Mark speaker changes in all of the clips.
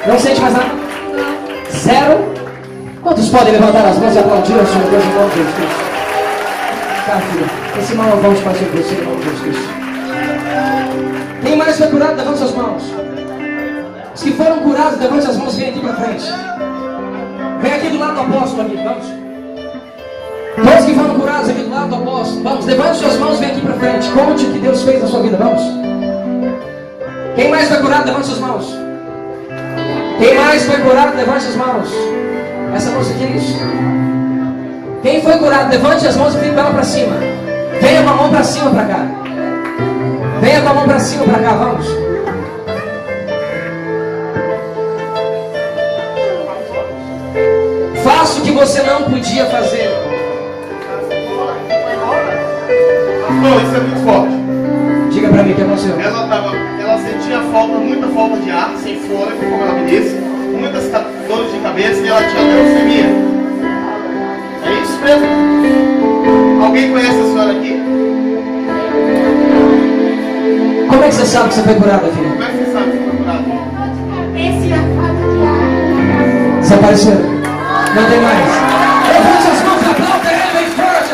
Speaker 1: Não sente mais nada? Zero? Quantos podem levantar as mãos e aplaudir ao Senhor Deus em nome de Jesus Cristo? Tá, filho. Esse mal não vamos fazer você em nome de Jesus Cristo. Quem mais foi curado? Levante suas mãos. Os que foram curados, levante as mãos e vem aqui para frente. Vem aqui do lado do apóstolo, amigo. Vamos. Todos que foram curados aqui do lado do apóstolo. Vamos, levante suas mãos e vem aqui para frente. Conte o que Deus fez na sua vida. Vamos. Quem mais foi curado? Levante suas mãos. Quem mais foi curado? Levante as mãos. Essa moça aqui é isso. Quem foi curado? Levante as mãos e fique com ela para cima. Venha com a mão para cima para cá. Venha com a mão para cima para cá. Vamos. Faça o que você não podia fazer.
Speaker 2: Pastor, isso é muito forte.
Speaker 1: Diga para mim o que aconteceu.
Speaker 2: Ela sentia falta, muita falta de ar, sem fôlego, como ela me disse, muitas dores de cabeça e ela tinha leucemia. É isso mesmo? Alguém conhece a senhora aqui?
Speaker 1: Como é que você sabe que você foi curada, filha?
Speaker 2: Como é que você sabe que você foi curada?
Speaker 3: Esse é a falta de ar.
Speaker 1: Desapareceu. Não tem mais. Levante as mãos, aplauda ele bem forte.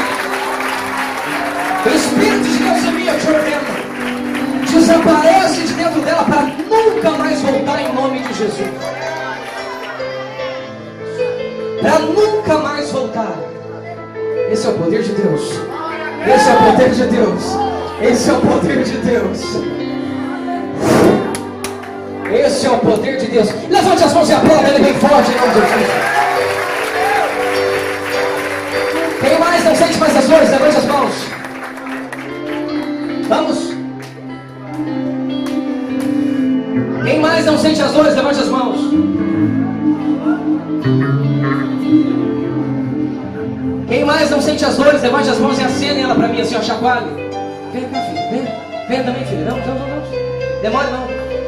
Speaker 1: O Espírito de leucemia te ordena. Desaparece de dentro dela para nunca mais voltar em nome de Jesus. Para nunca mais voltar. Esse é o poder de Deus. Esse é o poder de Deus. Esse é o poder de Deus. Esse é o poder de Deus. Levante as mãos e aplauda ele bem forte em nome de Jesus. Quem mais não sente mais as dores? Levante as mãos. Vamos. Quem mais não sente as dores? Levante as mãos. Quem mais não sente as dores? Levante as mãos e acene ela para mim assim, ó, chacoalhe. Vem cá, filho. Vem também, filho. Não. Demore não.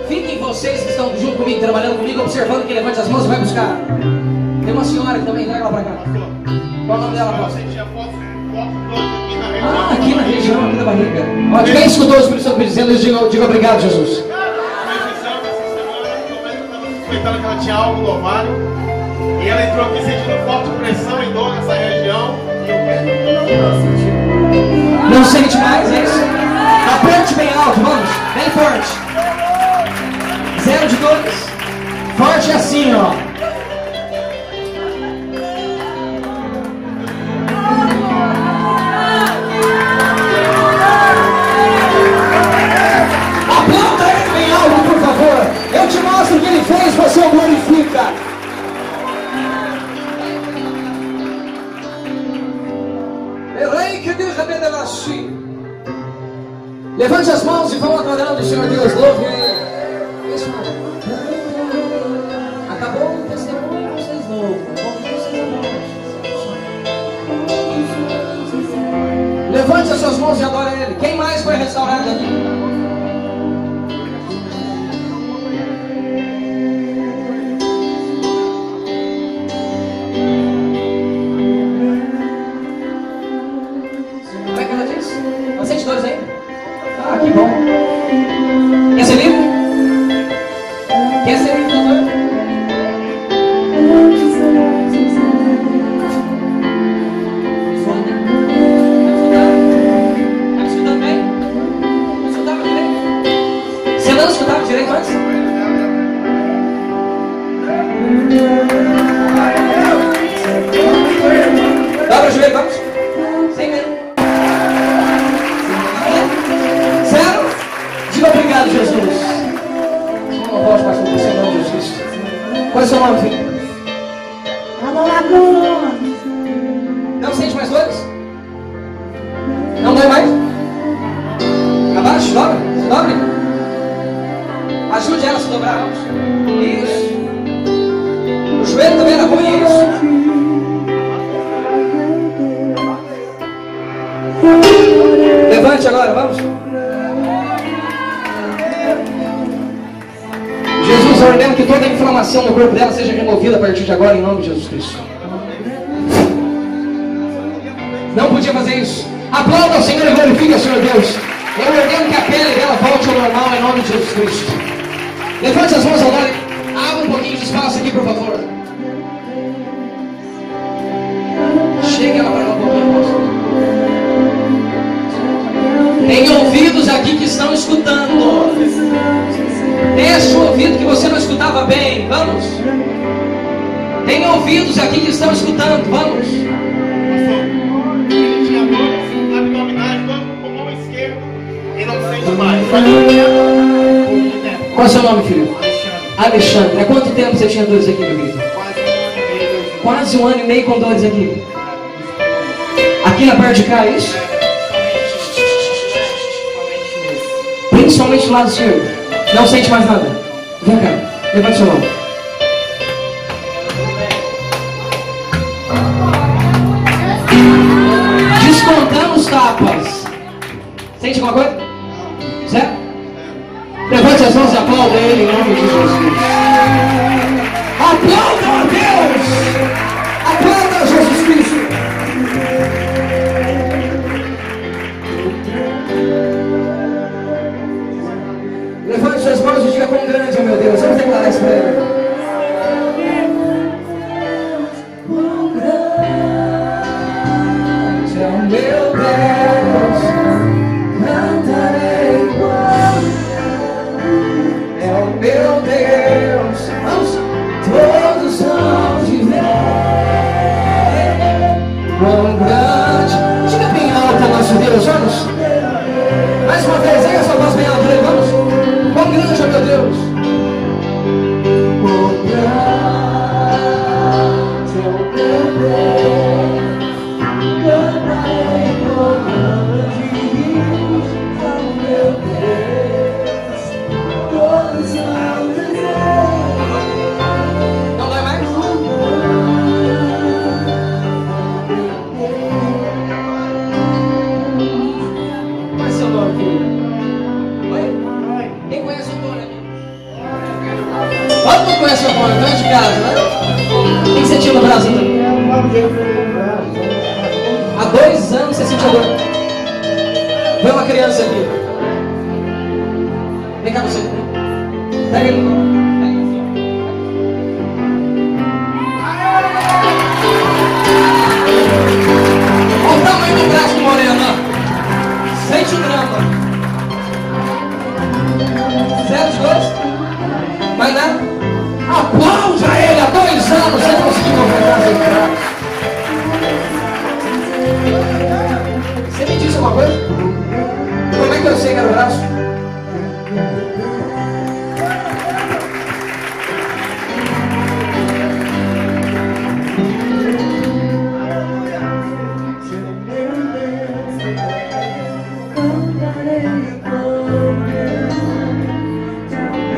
Speaker 1: Fiquem vocês que estão junto comigo, trabalhando comigo, observando que levante as mãos e vai buscar. Tem uma senhora que também, traga ela para cá. Qual o nome dela, pastor? Aqui na região, aqui na barriga. Ó, quem escutou o Espírito Santo me dizendo isso, diga obrigado, Jesus.
Speaker 2: Suspeitando que ela tinha algo no ovário. E ela entrou aqui sentindo forte pressão e dor nessa região. E eu
Speaker 1: não sente mais, é isso? Aperte bem alto, vamos. Bem forte. 0 de dores. Forte assim, ó. Aplauda ele bem alto, por favor. Eu te mostro o que ele fez, você o glorifica. Levante as mãos e vamos adorando o Senhor Deus. Louve Ele. Isso, acabou o testemunho, vocês louvam. Levante as suas mãos e adore Ele. Quem mais foi restaurado aqui? Como é que ela diz? Não sente dores ainda? Ah, que bom. Quer ser livre? Quer ser livre, doutor? Está escutando bem? Escutava direito? Você não escutava direito antes? Dobra o joelho, vamos? Sem medo. Diga obrigado, Jesus. Uma voz, pastor, do Senhor Jesus Cristo. Qual é o seu nome, filho? Não sente mais dores? Não dói mais? Abaixa, dobra, se dobre. Ajude ela a se dobrar, vamos. Isso. O joelho também era ruim, isso. Levante agora, vamos. Jesus ordena que toda a inflamação no corpo dela seja removida a partir de agora, em nome de Jesus Cristo. Não podia fazer isso. Aplauda ao Senhor e glorifique ao Senhor Deus. Eu ordeno que a pele dela volte ao normal, em nome de Jesus Cristo. Levante as mãos agora. Abra um pouquinho de espaço aqui, por favor. Chegue ela para uma pouquinho, pastor. Tem ouvidos aqui que estão escutando. Deixa o ouvido que você não escutava bem. Vamos. Tem ouvidos aqui que estão escutando. Vamos.
Speaker 2: Ele tinha dores abdominais, tanto com a mão esquerda e não sente mais.
Speaker 1: Qual é o seu nome, filho? Alexandre. Há quanto tempo você tinha dores aqui, meu querido? Quase 1 ano e meio com dores aqui. Aqui na parte de cá, é isso? Principalmente do lado esquerdo. Não sente mais nada. Vem cá, levante sua mão. Descontando os tapas. Sente alguma coisa? Certo? Levante as mãos e aplauda ele em nome de Jesus. Aplauda a Deus! Aplauda a Jesus Cristo! Levante suas mãos e diga: quão grande é meu Deus. Vamos declarar isso para ele. Quão grande é o meu Deus, cantarei quão é o meu Deus. Vamos, todos vão te ver. Quão grande, diga bem alto é nosso Deus. Vamos, mais uma vez, aí a sua voz bem alta. Vamos. Quão grande é meu Deus! Quão grande é o meu Deus! Cantarei quão grande é o meu Deus! Todos vão dizer. Não vai mais? Qual é seu nome, filho? Quem conhece o Antônio aqui? Todo mundo conhece o Antônio, Antônio de casa, né? O que você tinha no braço, Antônio? Há 2 anos você sentiu dor. Vem uma criança aqui. Vem cá você. Pega ele. Olha o tamanho do braço do Moreno, ó. Sente o drama. 0 de 2? Mais nada? Aplaude a ele, há 2 anos você conseguiu completar esse braço. Você me disse alguma coisa? Como é que eu sei que era o braço?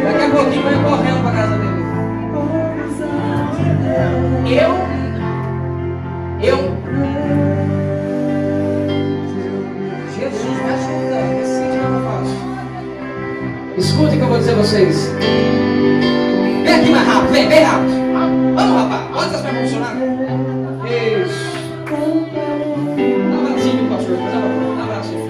Speaker 1: Daqui a pouquinho vai correndo para casa dele. Jesus vai ajudar. Decide o que eu faço. Escutem o que eu vou dizer a vocês. Vem aqui mais rápido, vem bem rápido. Vamos, rapaz. Onde as pernas funcionaram? Isso. Dá um abracinho, pastor. Dá um abracinho.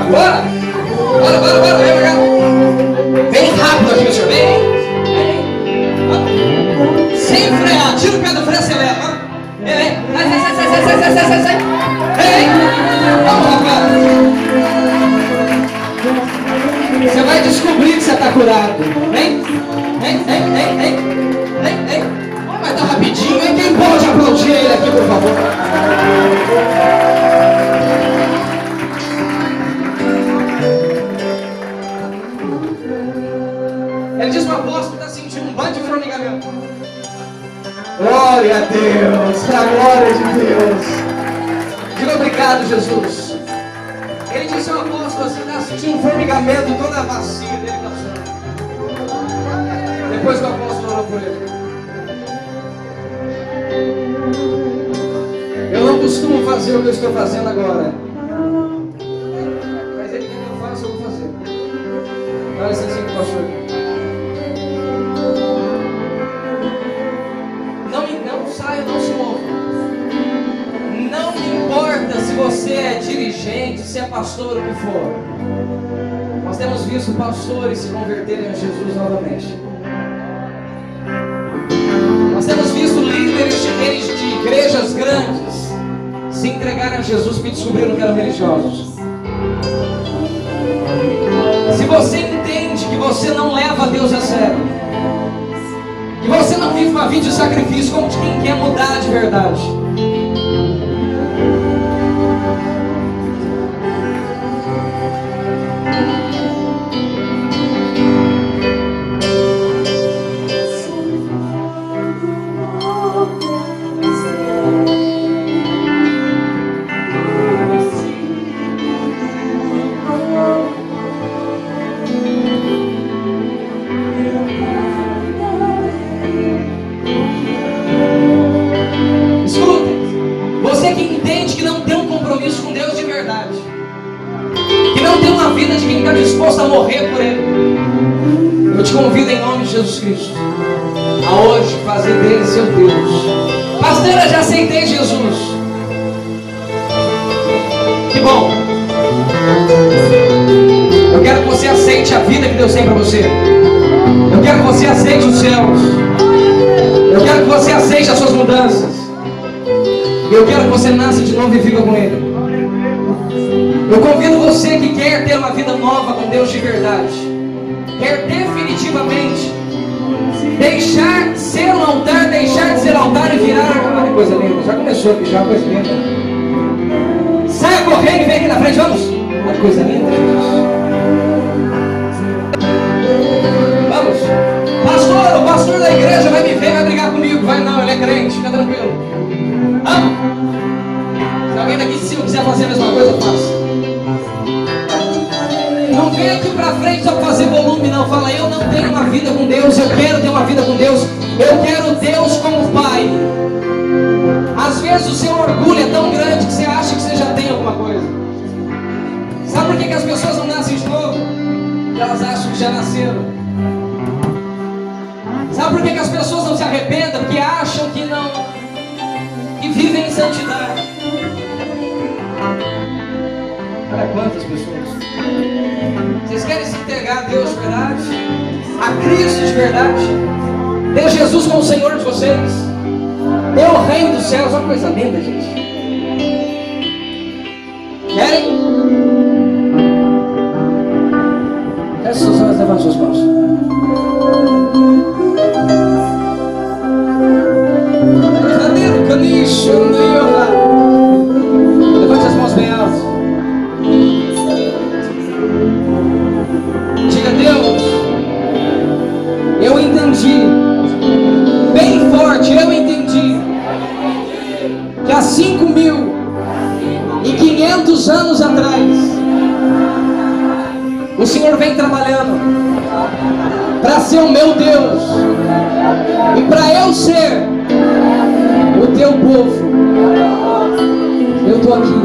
Speaker 1: Agora! Bora, vem pra cá! Vem rápido aqui, meu senhor, vem! Sem frear, tira o pé do freio e acelera, vem! Sai! Vem! Vamos, rapaz! Você vai descobrir que você está curado! Vem! Vai estar rapidinho, hein? Quem pode aplaudir ele aqui, por favor? Ele diz para o apóstolo que está sentindo um bando de formigamento. Glória a Deus, para a glória de Deus. Diga obrigado, Jesus. Ele disse ao apóstolo assim: está sentindo um formigamento, toda a bacia dele está funcionando. Depois que o apóstolo orou por ele. Eu não costumo fazer o que eu estou fazendo agora. Mas ele quer que eu faça, eu vou fazer. Dá licença aqui, pastor. Não saia, não se mova. Não importa se você é dirigente, se é pastor, o que for, nós temos visto pastores se converterem a Jesus novamente. Nós temos visto líderes de igrejas grandes se entregarem a Jesus porque descobriram que eram religiosos. Se você entende que você não leva Deus a sério, que você não vive uma vida de sacrifício como de quem quer mudar de verdade, disposto a morrer por Ele, eu te convido em nome de Jesus Cristo a hoje fazer dele seu Deus. Pastor, eu já aceitei Jesus. Que bom. Eu quero que você aceite a vida que Deus tem para você. Eu quero que você aceite os céus. Eu quero que você aceite as suas mudanças. E eu quero que você nasça de novo e viva com Ele. Eu convido você que quer ter uma vida nova com Deus de verdade, quer definitivamente deixar de ser um altar, deixar de ser altar e virar. Olha que coisa linda, já começou aqui, já coisa linda. Saia correndo e vem aqui na frente, vamos. Olha que coisa linda, Jesus. Vamos. Pastor, o pastor da igreja vai me ver, vai brigar comigo. Vai não, ele é crente, fica tranquilo. Vamos. Se alguém daqui de cima quiser fazer a mesma coisa, faça. Não vem aqui pra frente só pra fazer volume, não. Fala, eu não tenho uma vida com Deus, eu quero ter uma vida com Deus. Eu quero Deus como Pai. Às vezes o seu orgulho é tão grande que você acha que você já tem alguma coisa. Sabe por que as pessoas não nascem de novo? Porque elas acham que já nasceram. Sabe por que as pessoas não se arrependem? Porque acham que não, que vivem em santidade. Para quantas pessoas? Vocês querem se entregar a Deus de verdade? A Cristo de verdade? Ter Jesus como Senhor de vocês? Ter o reino dos céus? Olha uma coisa linda, gente. Querem? Feche seus olhos, levante suas mãos. Levante as mãos bem altas. Diga, Deus, eu entendi, bem forte, eu entendi que há 5.500 anos atrás o Senhor vem trabalhando para ser o meu Deus e para eu ser o teu povo. Eu estou aqui,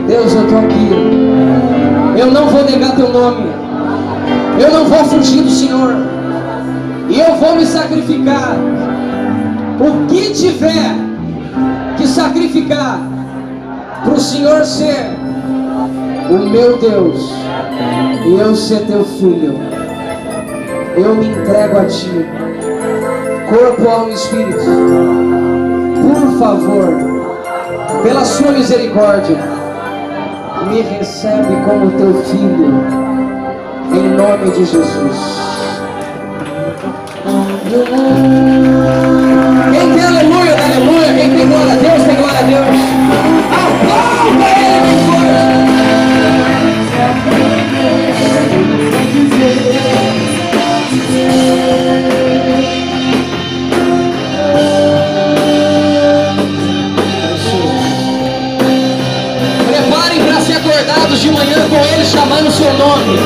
Speaker 1: Deus, eu estou aqui. Eu não vou negar teu nome, eu não vou fugir do Senhor, e eu vou me sacrificar. O que tiver que sacrificar para o Senhor ser o meu Deus e eu ser teu filho, eu me entrego a ti, corpo, alma e espírito. Por favor, pela sua misericórdia, me recebe como teu filho, em nome de Jesus. Quem tem aleluia, dá aleluia. Quem tem glória a Deus, tem glória a Deus. Aplauda Ele bem forte. Preparem para ser acordados de manhã com Ele chamando o seu nome.